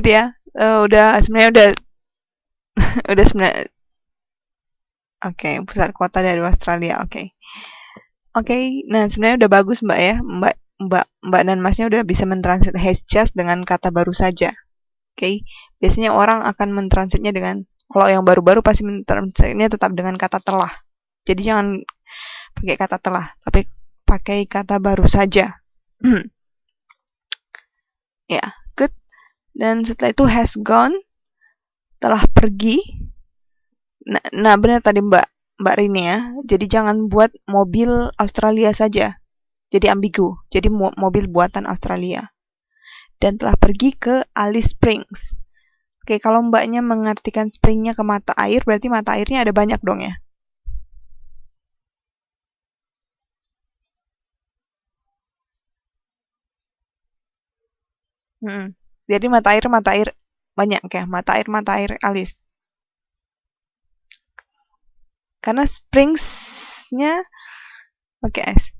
good ya. Sebenarnya udah sebenarnya. Oke, pusat kota dari Australia. Oke. Nah, sebenarnya udah bagus Mbak ya. Mbak dan Masnya udah bisa mentranslate has just dengan kata baru saja. Oke. Biasanya orang akan mentranslate-nya dengan, kalau yang baru-baru pasti mentranslate-nya tetap dengan kata telah. Jadi jangan pakai kata telah, tapi pakai kata baru saja. Ya, good. Dan setelah itu has gone, telah pergi. Nah benar tadi Mbak Rini ya. Jadi jangan buat mobil Australia saja. Jadi ambigu. Jadi mobil buatan Australia. Dan telah pergi ke Alice Springs. Oke, kalau Mbaknya mengartikan springnya ke mata air, berarti mata airnya ada banyak dong ya. Jadi mata air banyak ya. Mata air Alice. Karena Springs-nya pakai S.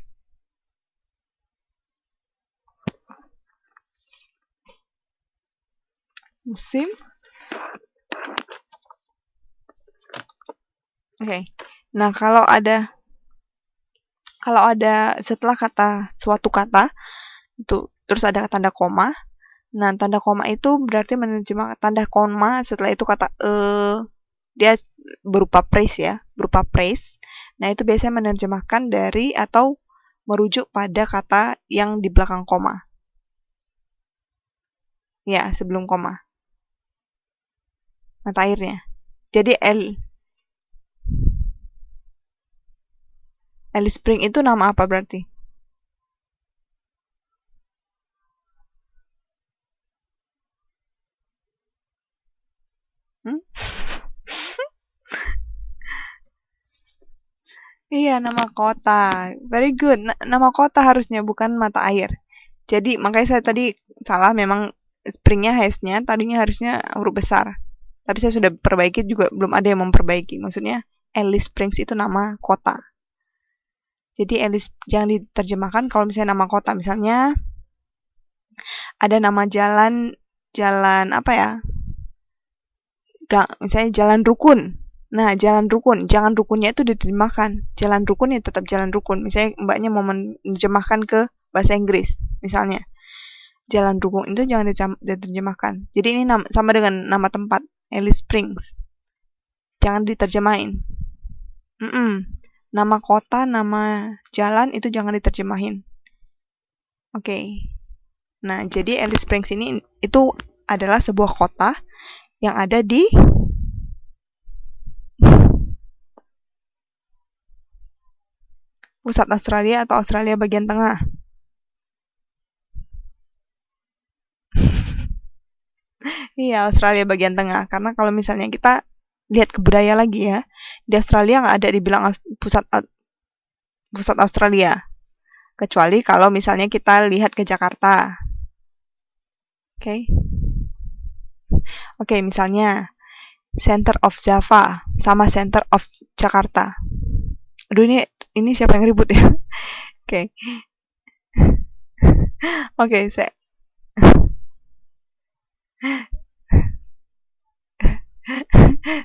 Musim. Oke. Nah, kalau ada setelah suatu kata itu terus ada tanda koma. Nah, tanda koma itu berarti menerjemahkan tanda koma setelah itu kata dia berupa phrase ya, berupa phrase. Nah, itu biasanya menerjemahkan dari atau merujuk pada kata yang di belakang koma. Ya, sebelum koma. Mata airnya. Jadi Alice Spring itu nama apa berarti? Iya, nama kota. Very good. Nama kota harusnya, bukan mata air. Jadi, makanya saya tadi salah, memang springnya S-nya tadinya harusnya huruf besar. Tapi saya sudah perbaiki juga, belum ada yang memperbaiki. Maksudnya, Alice Springs itu nama kota. Jadi, Alice jangan diterjemahkan kalau misalnya nama kota. Misalnya, ada nama jalan apa ya? Misalnya jalan rukun. Nah, jalan rukun, jangan rukunnya itu diterjemahkan. Jalan rukun ya tetap jalan rukun. Misalnya Mbaknya mau menerjemahkan ke bahasa Inggris, misalnya. Jalan rukun itu jangan diterjemahkan. Jadi ini sama dengan nama tempat, Alice Springs. Jangan diterjemahin. Nama kota, nama jalan itu jangan diterjemahin. Oke. Nah, jadi Alice Springs ini itu adalah sebuah kota yang ada di pusat Australia atau Australia bagian tengah. Iya, Australia bagian tengah. Karena kalau misalnya kita lihat ke budaya lagi ya, di Australia nggak ada dibilang pusat Australia. Kecuali kalau misalnya kita lihat ke Jakarta. Oke, misalnya Center of Java sama Center of Jakarta. Aduh, ini siapa yang ribut ya? Oke,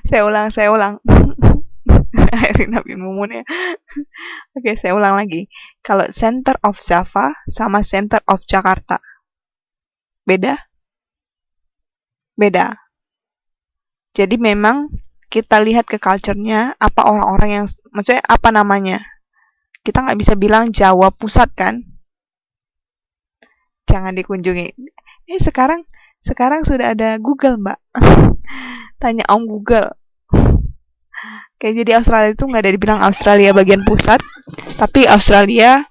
saya ulang. Akhirnya Nabi Mumun ya. Oke, saya ulang lagi. Kalau Center of Java sama Center of Jakarta, beda? Beda. Jadi memang kita lihat ke culture-nya, apa orang-orang yang, maksudnya apa namanya. Kita nggak bisa bilang Jawa Pusat kan? Jangan dikunjungi. Sekarang sudah ada Google, Mbak. Tanya Om Google. Oke, jadi Australia itu nggak ada dibilang Australia bagian pusat, tapi Australia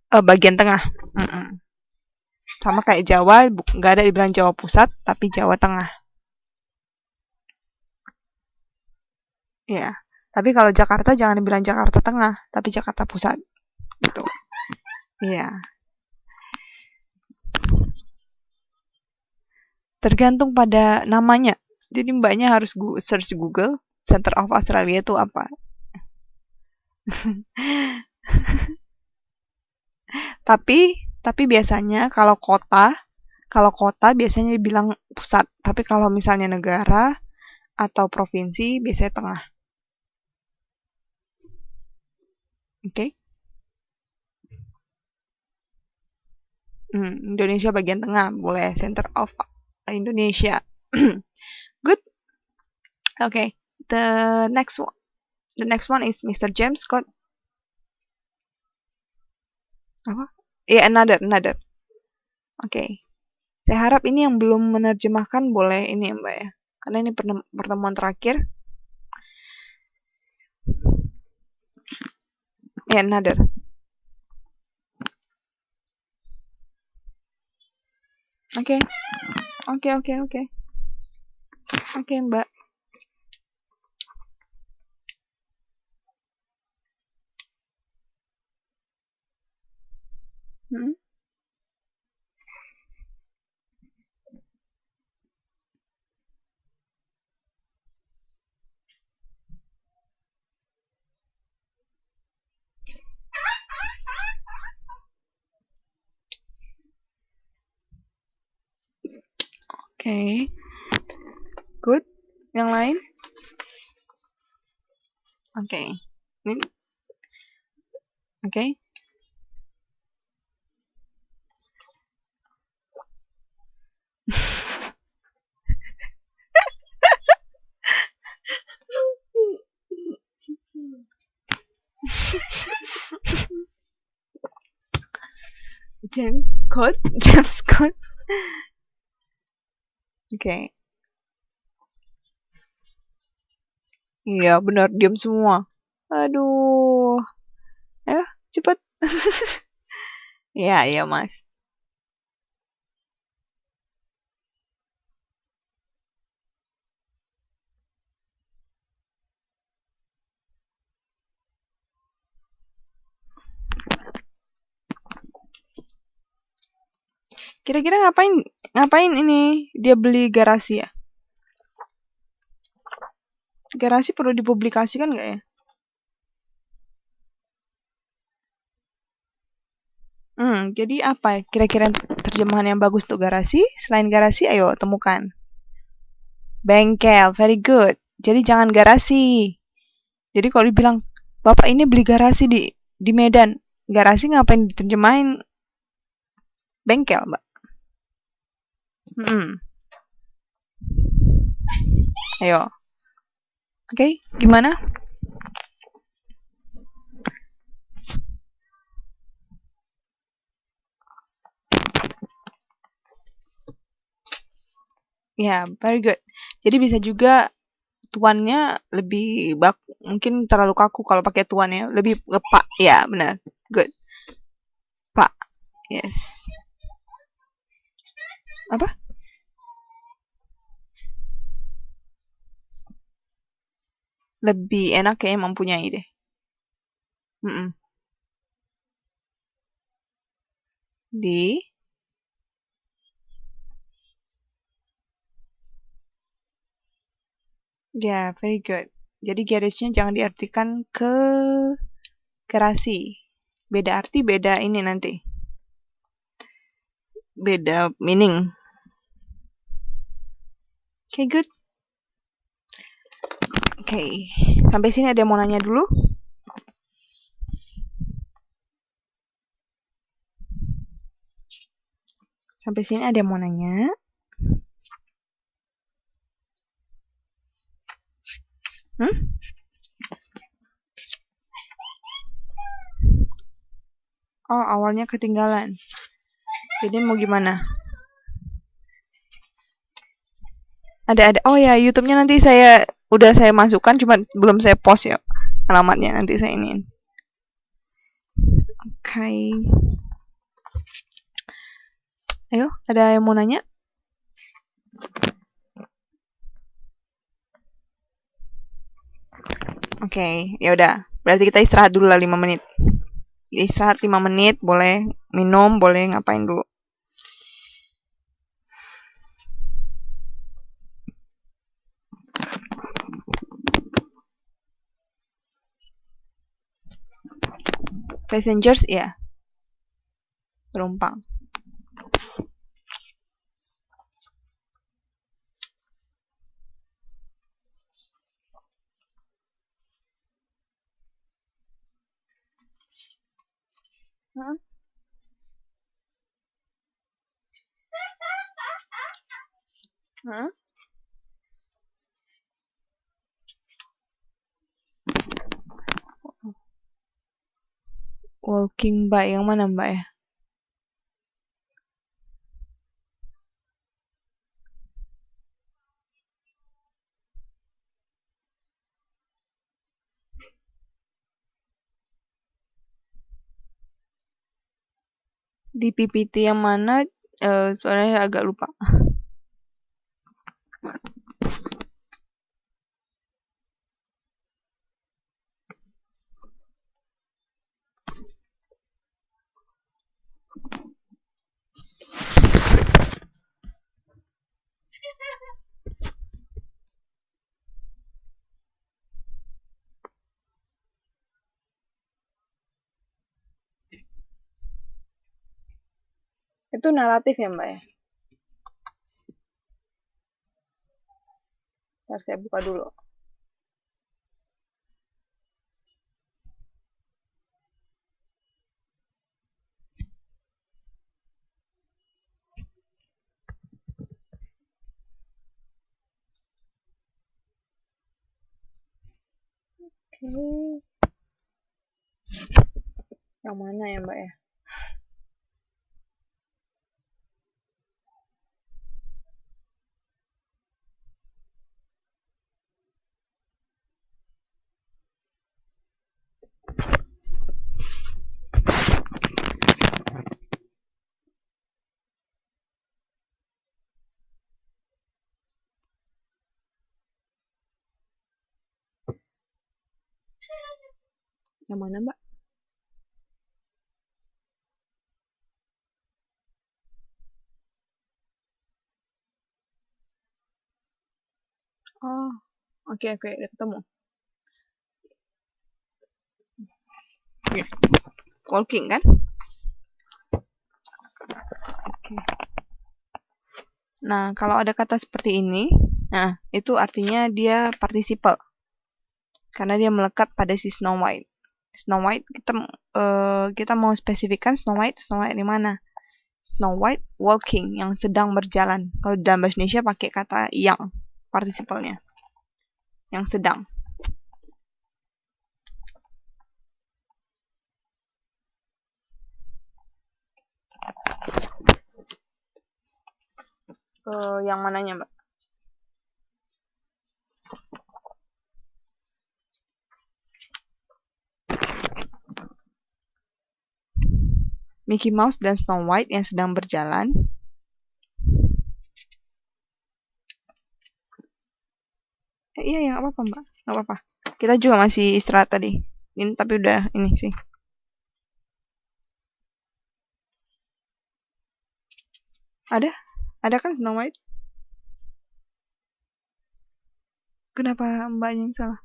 bagian tengah. Sama kayak Jawa, nggak ada dibilang Jawa Pusat, tapi Jawa Tengah. Ya, tapi kalau Jakarta jangan dibilang Jakarta Tengah, tapi Jakarta Pusat. Gitu. Iya. Tergantung pada namanya. Jadi Mbaknya harus search Google, Center of Australia itu apa. Tapi biasanya kalau kota Kalau kota biasanya dibilang pusat, tapi kalau misalnya negara atau provinsi biasanya tengah. Oke? Indonesia bagian tengah, boleh. Center of Indonesia. Good. Okay. The next one is Mr. James Scott. Apa? Yeah, another. Okay. Saya harap ini yang belum menerjemahkan boleh ini ya, Mbak ya. Karena ini pertemuan terakhir. Yeah, another. Oke. Oke, Mbak. Hmm? Oke. Good. Yang lain? Oke. Ini. Oke. James Scott. Oke. Iya, benar, diam semua. Aduh. Ayo, cepet. Iya, Mas. Kira-kira ngapain ini dia beli garasi ya? Garasi perlu dipublikasikan nggak ya? Jadi apa kira-kira terjemahan yang bagus untuk garasi? Selain garasi, ayo temukan. Bengkel, very good. Jadi jangan garasi. Jadi kalau dibilang, Bapak ini beli garasi di Medan. Garasi ngapain diterjemahin? Bengkel, Mbak. Ayo. Oke, gimana? Ya, very good. Jadi bisa juga tuannya lebih mungkin terlalu kaku kalau pakai tuannya, lebih ngepak. Ya, benar. Good. Pak. Yes. Apa? Lebih enak kayaknya mempunyai deh. Di. Ya, very good. Jadi garage-nya jangan diartikan ke garasi. Beda arti, beda ini nanti. Beda meaning. Okay, good. Okay. Sampai sini ada yang mau nanya dulu? Sampai sini ada yang mau nanya? Oh, awalnya ketinggalan. Jadi mau gimana? Ada. Oh ya, YouTube-nya nanti udah saya masukkan, cuma belum saya post ya. Alamatnya nanti saya ini. Oke. Ayo, ada yang mau nanya? Oke, ya udah. Berarti kita istirahat dulu lah 5 menit. Istirahat 5 menit, boleh minum, boleh ngapain dulu. Passengers, ya. Penumpang. Hah? Hah? Walking by yang mana Mbak ya? Di PPT yang mana? Soalnya agak lupa. Itu naratif ya Mbak ya? Ntar saya buka dulu. Oke. Yang mana ya Mbak ya? Yang mana Mbak? Oh, oke oke, udah ketemu. Ya. Walking kan? Oke. Nah, kalau ada kata seperti ini, nah itu artinya dia participle karena dia melekat pada si Snow White. Snow White kita mau spesifikkan Snow White di mana? Snow White walking yang sedang berjalan. Kalau dalam bahasa Indonesia pakai kata yang participle-nya. Yang sedang. Yang mananya, Mbak? Mickey Mouse dan Snow White yang sedang berjalan. Iya, ya nggak apa-apa, Mbak. Nggak apa-apa. Kita juga masih istirahat tadi. Ini tapi udah ini sih. Ada? Ada kan Snow White? Kenapa Mbaknya yang salah?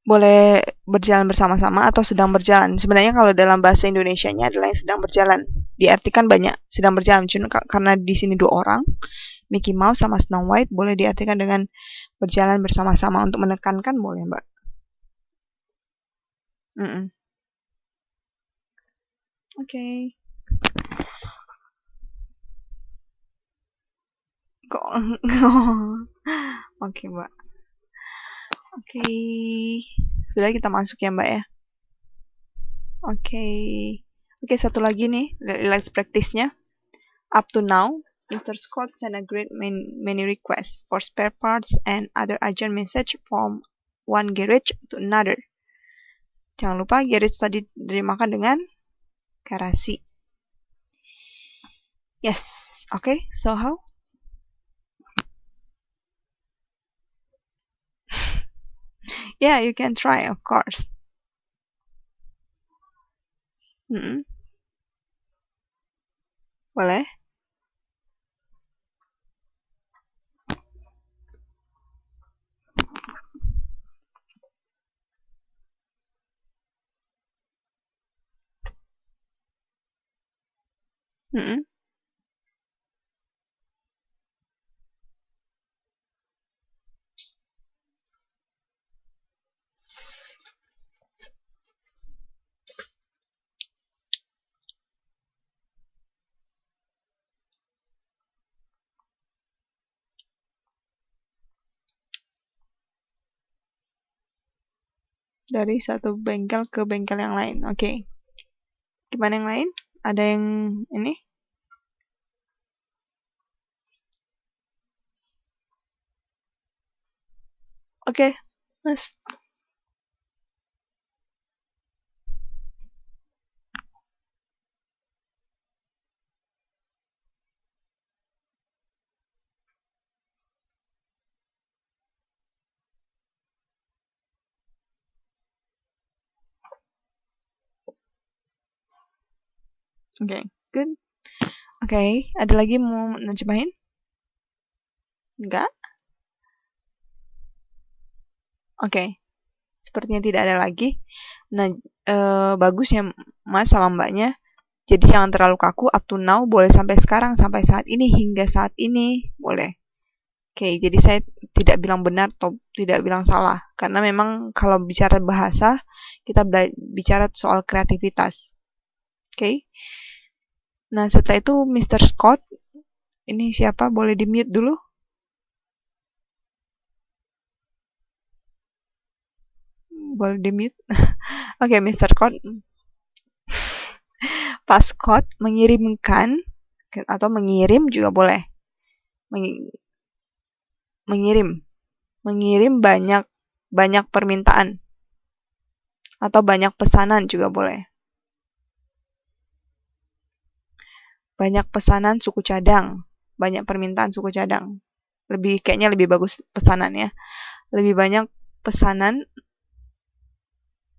Boleh berjalan bersama-sama atau sedang berjalan. Sebenarnya kalau dalam bahasa Indonesianya adalah yang sedang berjalan. Diartikan banyak sedang berjalan. Cuma karena di sini dua orang, Mickey Mouse sama Snow White boleh diartikan dengan berjalan bersama-sama. Untuk menekankan boleh, Mbak. Oke. Kok Oke, Mbak. Oke. Sudah kita masuk ya, Mbak ya. Oke. Oke, satu lagi nih, let's practice-nya. Up to now, Mr. Scott sent a great many requests for spare parts and other urgent message from one garage to another. Jangan lupa garage tadi dimakan dengan garasi. Yes. Okay, so how? Yeah, you can try, of course. Boleh? Mm-mm. Dari satu bengkel ke bengkel yang lain. Oke. Gimana yang lain? Ada yang ini? Oke. Mas. Oke. Good. Oke. Ada lagi mau nerjemahin? Enggak? Oke. Sepertinya tidak ada lagi. Nah, bagusnya Mas sama Mbaknya. Jadi jangan terlalu kaku, up to now, boleh sampai sekarang, sampai saat ini, hingga saat ini, boleh. Oke, jadi saya tidak bilang benar atau tidak bilang salah. Karena memang kalau bicara bahasa, kita bicara soal kreativitas. Oke. Nah, setelah itu Mr. Scott, ini siapa? Boleh di-mute dulu? Boleh di-mute? Oke, Mr. Scott. Pak Scott mengirimkan, atau mengirim juga boleh. Mengirim banyak permintaan atau banyak pesanan juga boleh. Banyak pesanan suku cadang, banyak permintaan suku cadang. Kayaknya lebih bagus pesanan ya. Lebih banyak pesanan,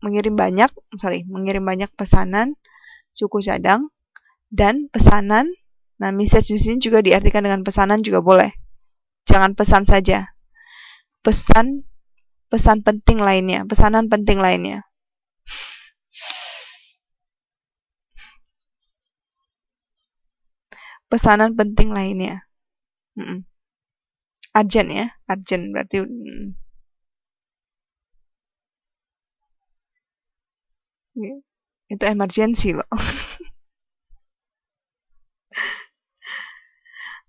mengirim banyak pesanan suku cadang dan pesanan. Nah, message di sini juga diartikan dengan pesanan juga boleh. Jangan pesan saja. Pesan penting lainnya, pesanan penting lainnya. Pesanan penting lainnya. Urgent ya, urgent berarti itu emergency loh.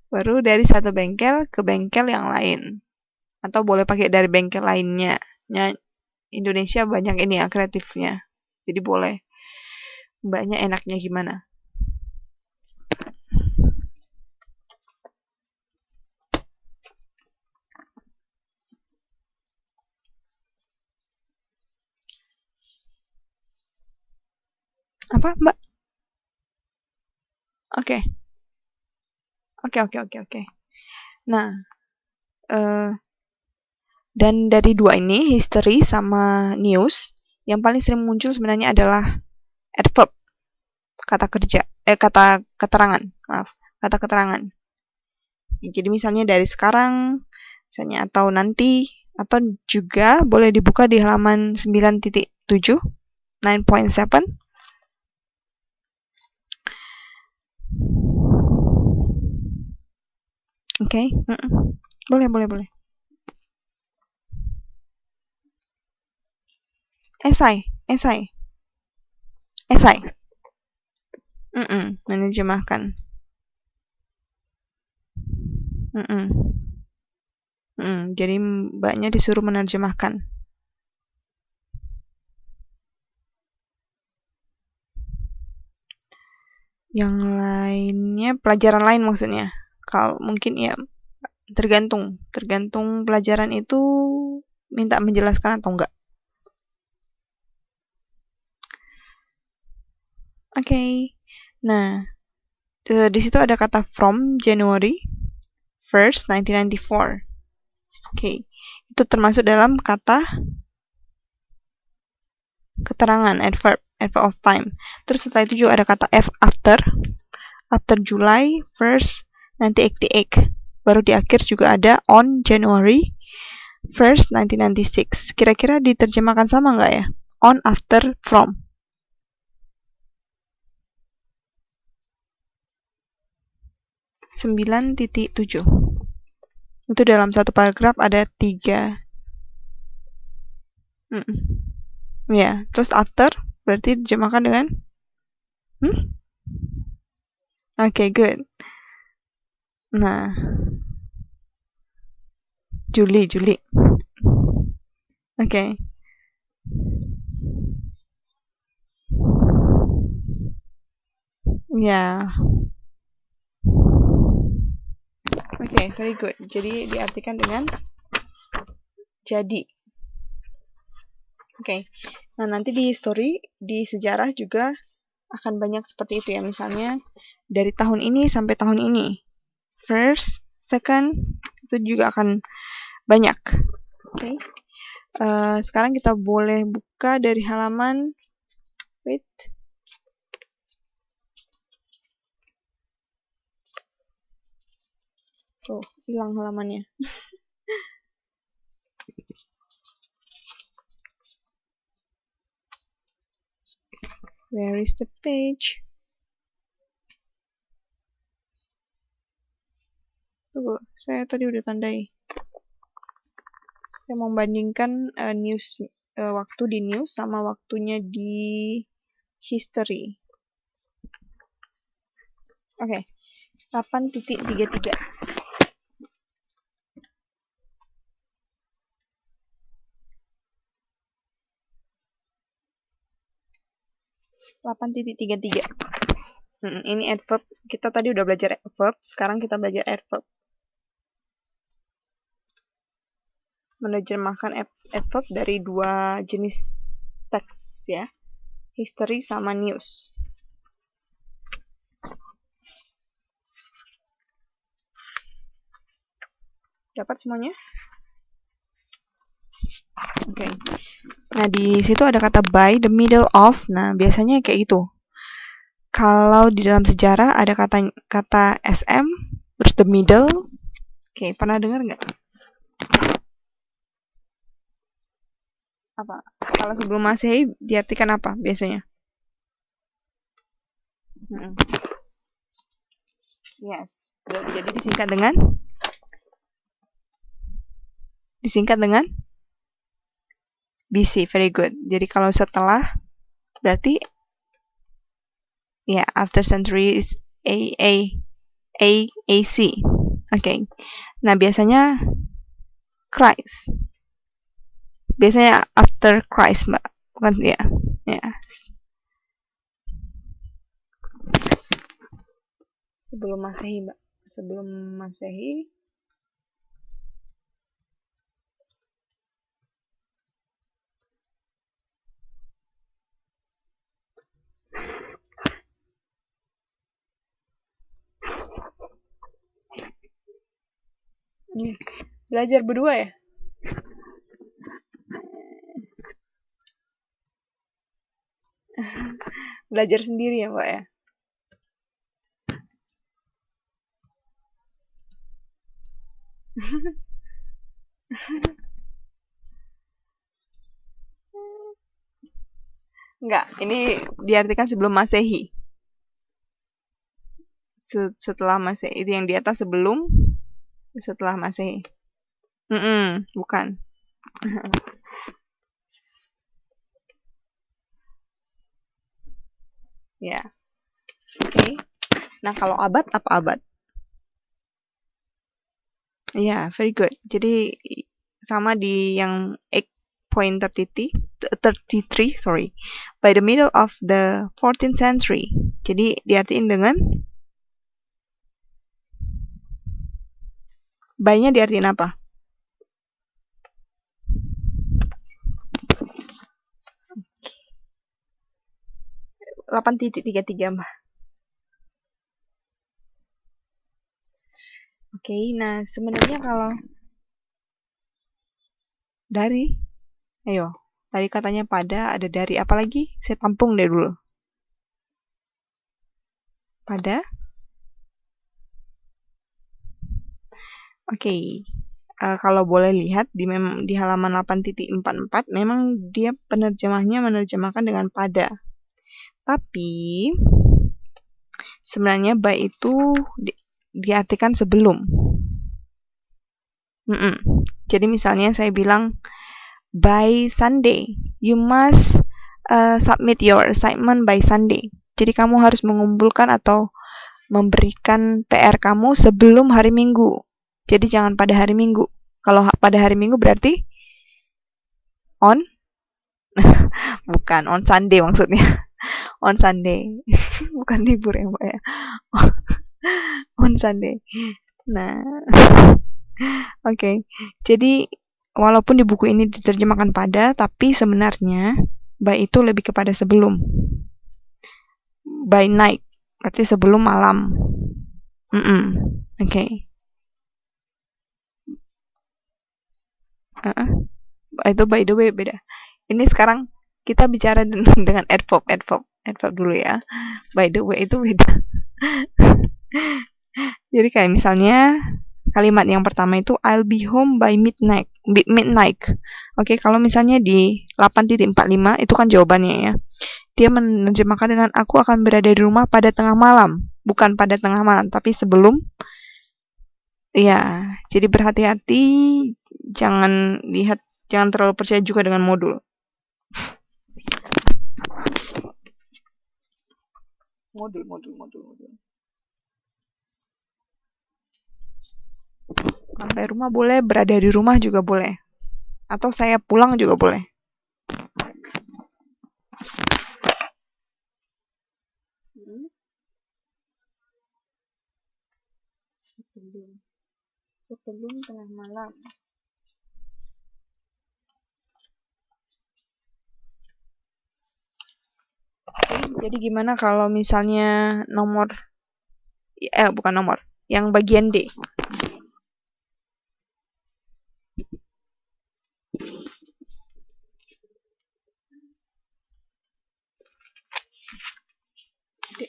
Baru dari satu bengkel ke bengkel yang lain. Atau boleh pakai dari bengkel lainnya. Indonesia banyak ini ya kreatifnya. Jadi boleh. Mbaknya enaknya gimana? Apa, Mbak? Oke. Oke. Nah, dan dari dua ini, history sama news, yang paling sering muncul sebenarnya adalah adverb, kata keterangan. Kata keterangan. Jadi misalnya dari sekarang, misalnya atau nanti, atau juga boleh dibuka di halaman 9.7, 9.7. Oke. Boleh. Esai. Menerjemahkan. Jadi mbaknya disuruh menerjemahkan. Yang lainnya, pelajaran lain maksudnya. Kalau mungkin ya tergantung pelajaran itu minta menjelaskan atau enggak. Oke. Nah, di situ ada kata from January 1st, 1994. Oke. Itu termasuk dalam kata keterangan, adverb of time. Terus setelah itu juga ada kata after July 1st, 1988. Baru di akhir juga ada on January 1st, 1996. Kira-kira diterjemahkan sama nggak ya? On, after, from. 9.7. Itu dalam satu paragraf ada 3. Ya, terus after berarti dijemahkan dengan Oke, good. Nah, Juli. Oke. Ya. Oke, very good. Jadi diartikan dengan jadi. Oke. Nah, nanti di history, di sejarah juga akan banyak seperti itu ya. Misalnya dari tahun ini sampai tahun ini. First, second, itu juga akan banyak. Oke. Sekarang kita boleh buka dari halaman hilang halamannya. Where is the page? Tunggu, saya tadi udah tandai. Saya membandingkan news waktu di news sama waktunya di history. Oke. 8.33. Ini adverb. Kita tadi udah belajar adverb, sekarang kita belajar adverb. Menerjemahkan adverb dari 2 jenis teks ya. History sama news. Dapat semuanya? Oke. Nah, di situ ada kata by the middle of. Nah, biasanya kayak gitu. Kalau di dalam sejarah ada kata SM terus the middle. Oke, pernah dengar nggak? Apa? Kalau sebelum Masehi diartikan apa biasanya? Yes. Jadi disingkat dengan BC. Very good. Jadi kalau setelah berarti ya after century is AC. Oke. Nah, biasanya Christ. Biasanya after Christ, Mbak. Bukan ya. Ya. Sebelum Masehi, Mbak. Sebelum Masehi. Belajar berdua ya? Belajar sendiri ya, Mbak ya? Enggak, ini diartikan sebelum Masehi. Setelah Masehi, itu yang di atas sebelum, setelah Masehi. Bukan. Ya. Oke. Nah, kalau abad, apa abad? Ya, very good. Jadi, sama di yang 8.33, sorry. By the middle of the 14th century. Jadi, diartiin dengan by-nya diartiin apa? 8.33, Mbak. Oke, nah sebenarnya kalau dari, ayo, tadi katanya pada, ada dari, apa lagi? Saya tampung deh dulu. Pada. Oke. Kalau boleh lihat di halaman 8.44 memang dia penerjemahnya menerjemahkan dengan pada. Tapi sebenarnya by itu diartikan sebelum. Jadi misalnya saya bilang, by Sunday, you must submit your assignment by Sunday. Jadi kamu harus mengumpulkan atau memberikan PR kamu sebelum hari Minggu. Jadi jangan pada hari Minggu. Kalau pada hari Minggu berarti on? Bukan, on Sunday maksudnya. On Sunday. Bukan libur ya, Mbak ya. On Sunday. Nah, oke. Jadi walaupun di buku ini diterjemahkan pada, tapi sebenarnya by itu lebih kepada sebelum. By night, berarti sebelum malam. Oke. Itu by the way beda. Ini sekarang kita bicara dengan adverb dulu ya. By the way itu beda. Jadi kayak misalnya kalimat yang pertama itu I'll be home by midnight. Oke, kalau misalnya di 8.45 itu kan jawabannya ya. Dia menerjemahkan dengan aku akan berada di rumah pada tengah malam. Bukan pada tengah malam, tapi sebelum. Ya, jadi berhati-hati, jangan terlalu percaya juga dengan modul. Modul. Sampai rumah boleh, berada di rumah juga boleh. Atau saya pulang juga boleh. Sebelum tengah malam. Jadi gimana kalau misalnya bukan nomor, yang bagian D. D.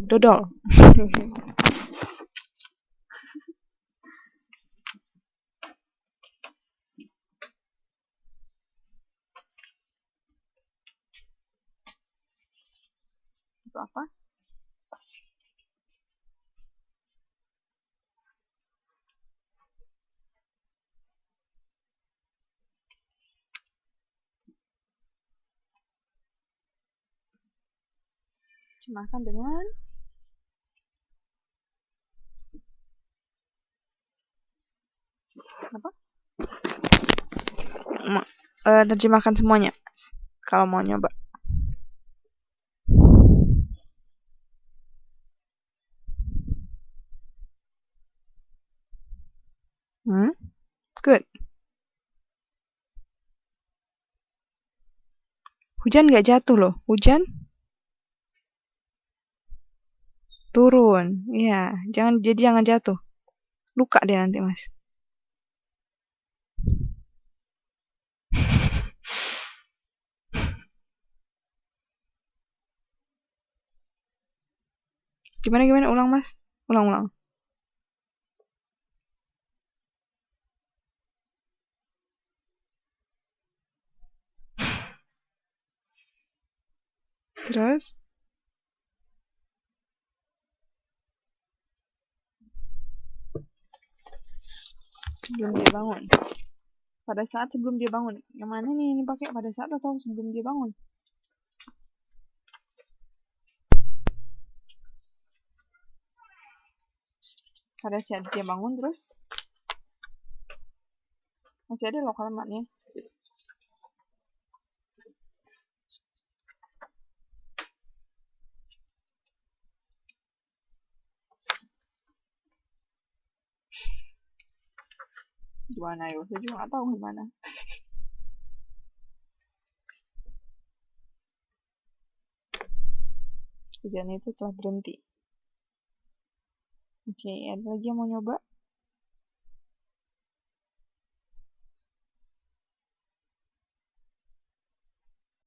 Dodol. Itu apa? Terjemahkan dengan apa? Terjemahkan semuanya kalau mau nyoba. Good. Hujan nggak jatuh loh. Hujan turun. Iya, jangan jatuh. Luka dia nanti, Mas. Gimana? Ulang, Mas. Ulang. Terus? Sebelum dia bangun. Pada saat sebelum dia bangun. Yang mana nih ini pakai pada saat atau sebelum dia bangun? Pada saat dia bangun terus masih ada loh kalimatnya. Gimana ya? Saya juga nggak tahu gimana. Hujan itu telah berhenti. Oke, ada lagi yang mau nyoba?